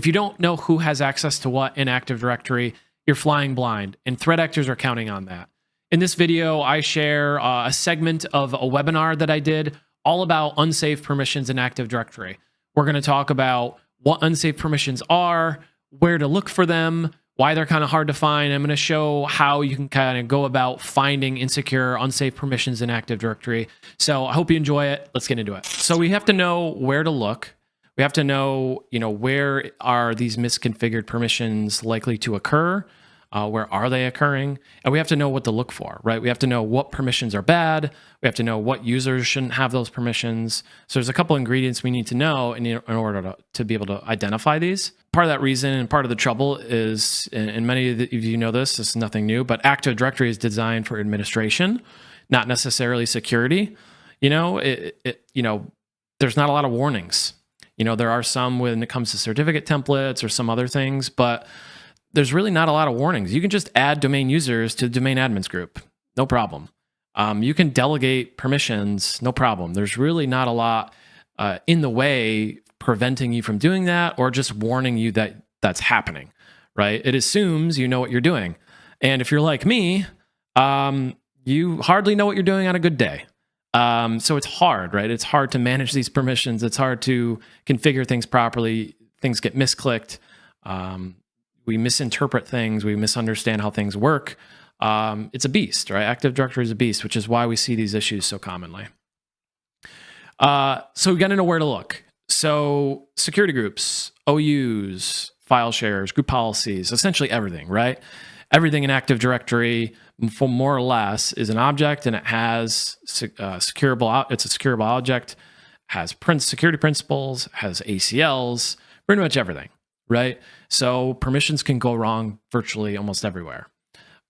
If you don't know who has access to what in Active Directory, you're flying blind, and threat actors are counting on that. In this video, I share a segment of a webinar that I did all about unsafe permissions in Active Directory. We're going to talk about what unsafe permissions are, where to look for them, why they're kind of hard to find. I'm going to show how you can kind of go about finding insecure, unsafe permissions in Active Directory. So I hope you enjoy it. Let's get into it. So we have to know where to look. We have to know, where are these misconfigured permissions likely to occur? Where are they occurring? And we have to know what to look for, right? We have to know what permissions are bad. We have to know what users shouldn't have those permissions. So there's a couple ingredients we need to know in order to be able to identify these. Part of that reason and part of the trouble is, and many of you know this is nothing new, but Active Directory is designed for administration, not necessarily security. There's not a lot of warnings. There are some when it comes to certificate templates or some other things, but there's really not a lot of warnings. You can just add domain users to the domain admins group. No problem. You can delegate permissions. No problem. There's really not a lot in the way preventing you from doing that or just warning you that that's happening, right? It assumes you know what you're doing. And if you're like me, you hardly know what you're doing on a good day. So it's hard, right? It's hard to manage these permissions. It's hard to configure things properly. Things get misclicked. We misinterpret things. We misunderstand how things work. It's a beast, right? Active Directory is a beast, which is why we see these issues so commonly. So we got to know where to look. So security groups, OUs, file shares, group policies, essentially everything, right? Everything in Active Directory, for more or less, is an object, and it has secureable. It's a secureable object, has security principles, has ACLs, pretty much everything, right? So permissions can go wrong virtually almost everywhere.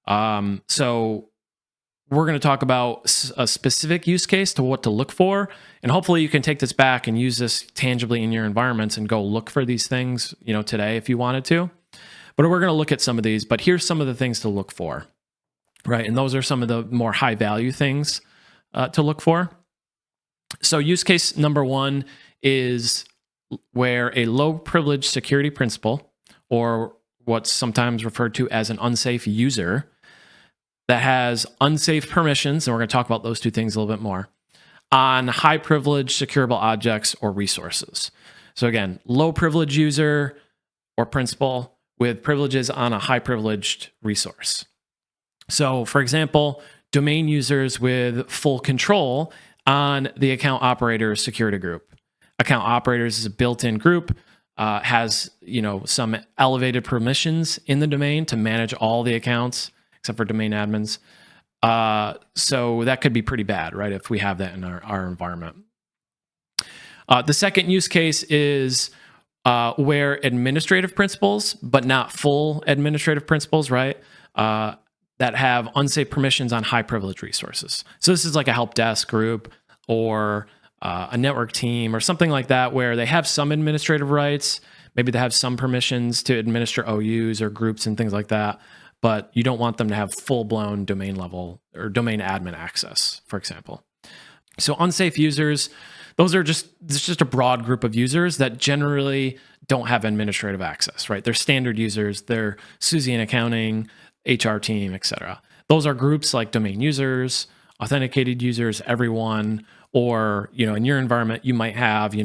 So we're going to talk about a specific use case to what to look for, and hopefully you can take this back and use this tangibly in your environments and go look for these things, today if you wanted to. But we're going to look at some of these, but here's some of the things to look for, right? And those are some of the more high value things to look for. So use case number one is where a low privilege security principal, or what's sometimes referred to as an unsafe user, that has unsafe permissions, and we're going to talk about those two things a little bit more, on high privilege secureable objects or resources. So again, low privilege user or principal with privileges on a high privileged resource. So for example, domain users with full control on the account operators security group. Account operators is a built-in group, has some elevated permissions in the domain to manage all the accounts except for domain admins. So that could be pretty bad, right, if we have that in our environment. The second use case is where administrative principals, but not full administrative principals, right, that have unsafe permissions on high privilege resources. So this is like a help desk group or a network team or something like that, where they have some administrative rights. Maybe they have some permissions to administer OUs or groups and things like that, but you don't want them to have full-blown domain level or domain admin access, for example. So unsafe users, it's just a broad group of users that generally don't have administrative access, right? They're standard users, they're SUSE and accounting, HR team, etc. Those are groups like domain users, authenticated users, everyone, or, in your environment, you might have,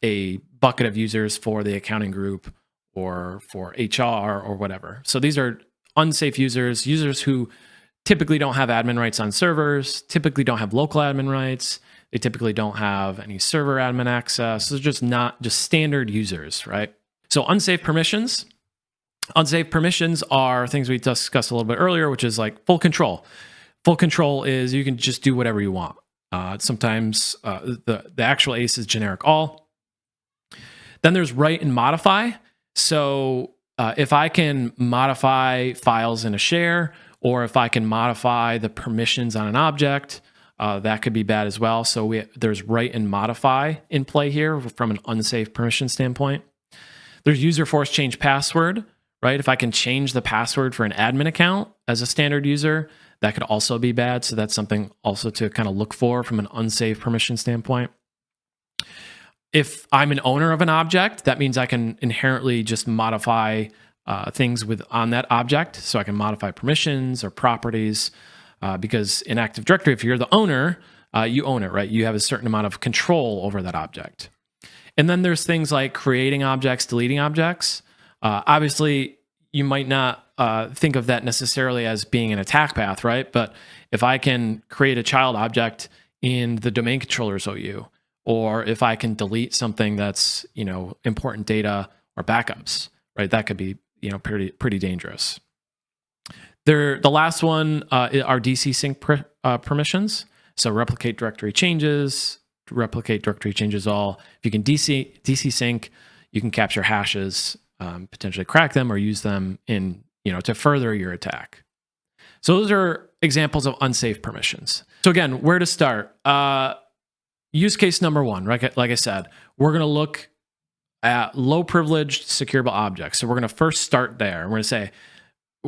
a bucket of users for the accounting group or for HR or whatever. So these are unsafe users who typically don't have admin rights on servers, typically don't have local admin rights. They typically don't have any server admin access. They're just not just standard users, right? So unsafe permissions. Unsafe permissions are things we discussed a little bit earlier, which is like full control. Full control is you can just do whatever you want. Sometimes the actual ACE is generic all. Then there's write and modify. So if I can modify files in a share, or if I can modify the permissions on an object, that could be bad as well. So there's write and modify in play here from an unsafe permission standpoint. There's user force change password, right? If I can change the password for an admin account as a standard user, that could also be bad. So that's something also to kind of look for from an unsafe permission standpoint. If I'm an owner of an object, that means I can inherently just modify things on that object. So I can modify permissions or properties because in Active Directory, if you're the owner, you own it, right? You have a certain amount of control over that object. And then there's things like creating objects, deleting objects. Obviously, you might not think of that necessarily as being an attack path, right? But if I can create a child object in the domain controllers OU, or if I can delete something that's, important data or backups, right? That could be, pretty dangerous. The last one are DC sync permissions. So replicate directory changes, replicate directory changes all. If you can DC sync, you can capture hashes, potentially crack them or use them in, to further your attack. So those are examples of unsafe permissions. So again, where to start? Use case number one, right? Like I said, we're going to look at low privileged securable objects. So we're going to first start there. We're going to say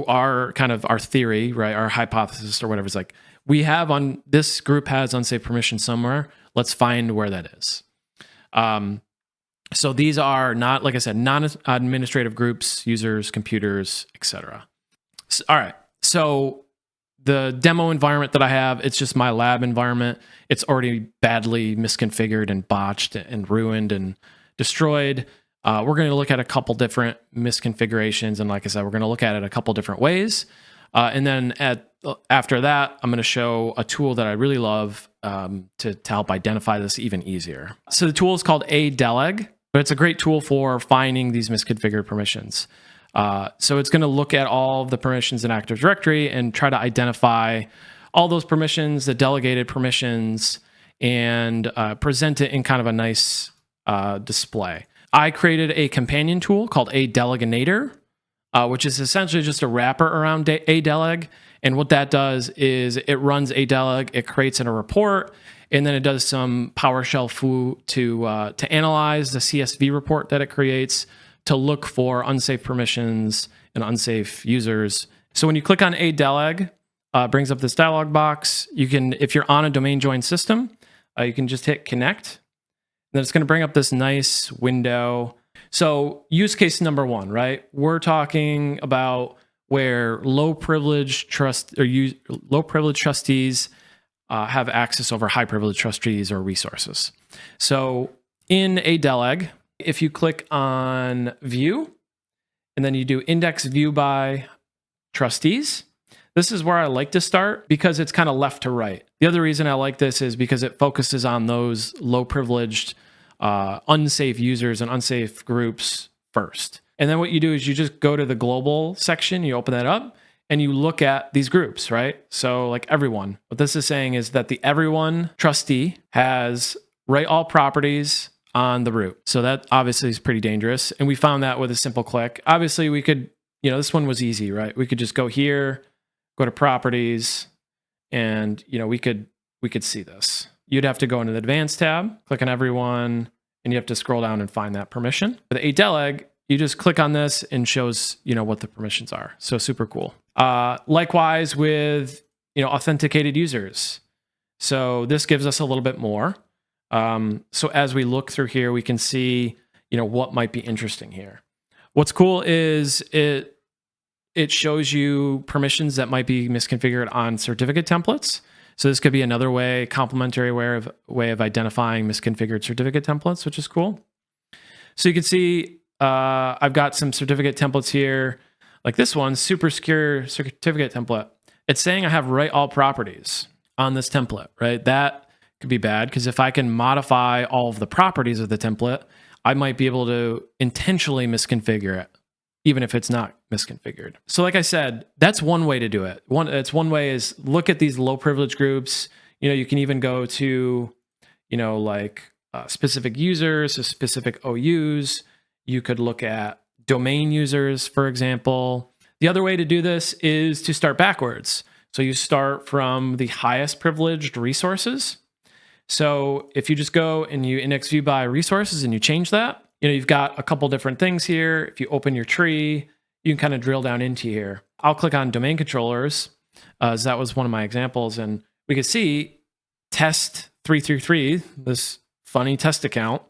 our theory, right? Our hypothesis or whatever is like, this group has unsafe permission somewhere. Let's find where that is. So these are not, like I said, non-administrative groups, users, computers, etc. All right. So the demo environment that I have, it's just my lab environment. It's already badly misconfigured and botched and ruined and destroyed. We're going to look at a couple different misconfigurations. And like I said, we're going to look at it a couple different ways. And then after that, I'm going to show a tool that I really love to help identify this even easier. So the tool is called ADeleg, but it's a great tool for finding these misconfigured permissions. So it's going to look at all of the permissions in Active Directory and try to identify all those permissions, the delegated permissions, and present it in kind of a nice display. I created a companion tool called Delegator, which is essentially just a wrapper around ADeleg. And what that does is it runs ADeleg, it creates a report, and then it does some PowerShell foo to analyze the CSV report that it creates to look for unsafe permissions and unsafe users. So when you click on ADeleg, it brings up this dialog box. You can, if you're on a domain joined system, you can just hit connect. Then it's going to bring up this nice window. So use case number one, right? We're talking about where low privilege trustees have access over high privilege trustees or resources. So in ADeleg, if you click on view and then you do index view by trustees, this is where I like to start because it's kind of left to right. The other reason I like this is because it focuses on those low privileged, unsafe users and unsafe groups first. And then what you do is you just go to the global section, you open that up, and you look at these groups, right? So like everyone. What this is saying is that the everyone trustee has write all properties on the root. So that obviously is pretty dangerous. And we found that with a simple click. Obviously we could, this one was easy, right? We could just go here, go to properties, and we could see this. You'd have to go into the advanced tab, click on everyone, and you have to scroll down and find that permission. With ADeleg, you just click on this and shows, what the permissions are. So super cool. Likewise with, authenticated users. So this gives us a little bit more. So as we look through here, we can see, what might be interesting here. What's cool is it shows you permissions that might be misconfigured on certificate templates. So this could be another complementary way of identifying misconfigured certificate templates, which is cool. So you can see I've got some certificate templates here, like this one, super secure certificate template. It's saying I have write all properties on this template, right? That could be bad because if I can modify all of the properties of the template, I might be able to intentionally misconfigure it, even if it's not misconfigured. So like I said, that's one way to do it. One way is look at these low privilege groups. You can even go to, specific users, so specific OUs. You could look at domain users, for example. The other way to do this is to start backwards. So you start from the highest privileged resources. So if you just go and you index view by resources and you change that, you've got a couple different things here. If you open your tree, you can kind of drill down into here. I'll click on domain controllers, as that was one of my examples. And we can see test 333, this funny test account,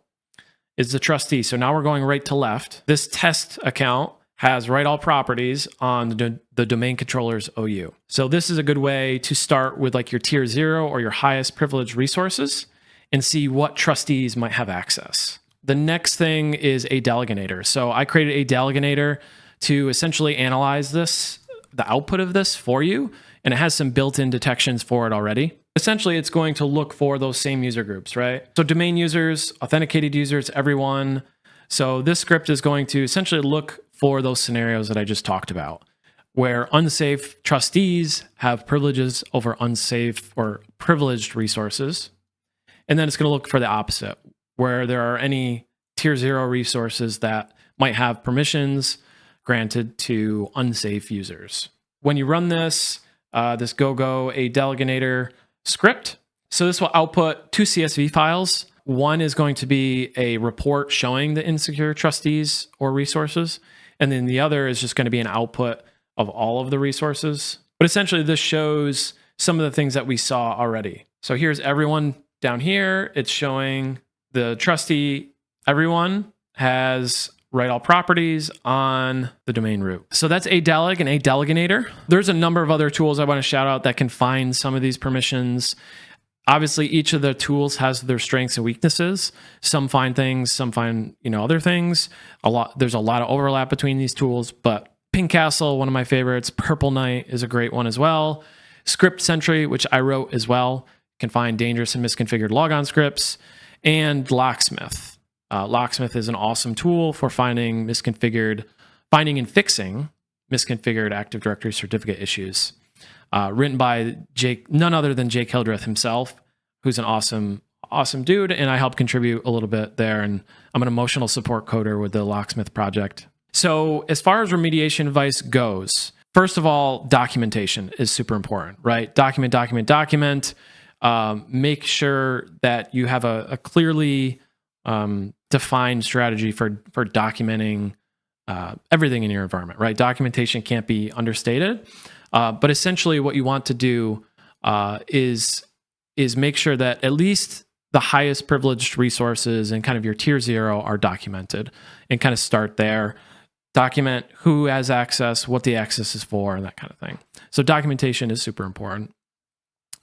is the trustee. So now we're going right to left. This test account has write all properties on the domain controller's OU. So this is a good way to start with like your tier 0 or your highest privileged resources and see what trustees might have access. The next thing is a Delegator. So I created a Delegator to essentially analyze this, the output of this for you, and it has some built-in detections for it already. Essentially, it's going to look for those same user groups, right? So domain users, authenticated users, everyone. So this script is going to essentially look for those scenarios that I just talked about, where unsafe trustees have privileges over unsafe or privileged resources. And then it's going to look for the opposite, where there are any tier 0 resources that might have permissions granted to unsafe users. When you run this, this go a Delegator script, so this will output 2 CSV files. One is going to be a report showing the insecure trustees or resources, and then the other is just going to be an output of all of the resources. But essentially, this shows some of the things that we saw already. So here's everyone down here. It's showing the trustee, everyone has write all properties on the domain root. So that's ADeleg and Delegator. There's a number of other tools I want to shout out that can find some of these permissions. Obviously, each of the tools has their strengths and weaknesses. Some find things, some find other things. There's a lot of overlap between these tools, but Pink Castle, one of my favorites. Purple Knight is a great one as well. Script Sentry, which I wrote as well, can find dangerous and misconfigured logon scripts. And Locksmith. Locksmith is an awesome tool for finding and fixing misconfigured Active Directory certificate issues. Written by none other than Jake Hildreth himself, who's an awesome dude, and I helped contribute a little bit there, and I'm an emotional support coder with the Locksmith project. So as far as remediation advice goes, first of all, documentation is super important, right? Document. Make sure that you have a clearly defined strategy for documenting everything in your environment, right? Documentation can't be understated. But essentially what you want to do is make sure that at least the highest privileged resources and kind of your tier 0 are documented, and kind of start there. Document who has access, what the access is for, and that kind of thing. So documentation is super important.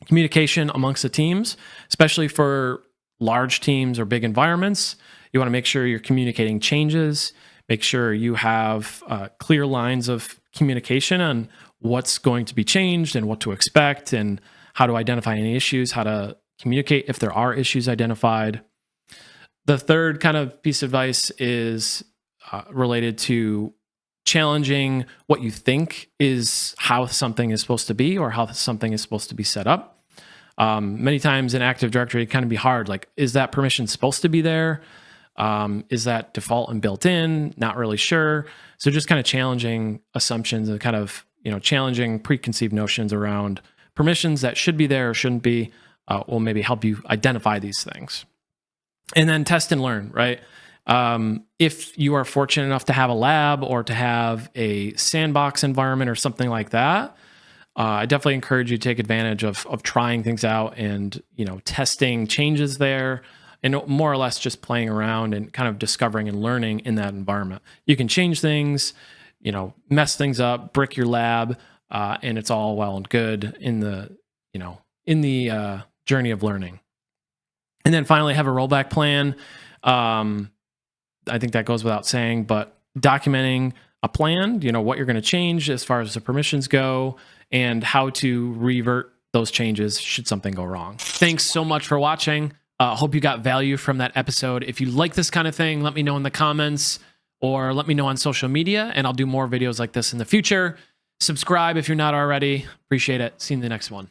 Communication amongst the teams, especially for large teams or big environments, you want to make sure you're communicating changes, make sure you have clear lines of communication on what's going to be changed and what to expect and how to identify any issues, how to communicate if there are issues identified. The third kind of piece of advice is related to challenging what you think is how something is supposed to be or how something is supposed to be set up. Many times in Active Directory, it can be hard. Like, is that permission supposed to be there? Is that default and built in? Not really sure. So just kind of challenging assumptions and kind of, challenging preconceived notions around permissions that should be there or shouldn't be will maybe help you identify these things. And then test and learn, right? If you are fortunate enough to have a lab or to have a sandbox environment or something like that, I definitely encourage you to take advantage of trying things out and, testing changes there and more or less just playing around and kind of discovering and learning in that environment. You can change things, mess things up, brick your lab, and it's all well and good in the journey of learning. And then finally, have a rollback plan. I think that goes without saying, but documenting a plan, what you're going to change as far as the permissions go and how to revert those changes should something go wrong. Thanks so much for watching. Hope you got value from that episode. If you like this kind of thing, let me know in the comments or let me know on social media, and I'll do more videos like this in the future. Subscribe if you're not already. Appreciate it. See you in the next one.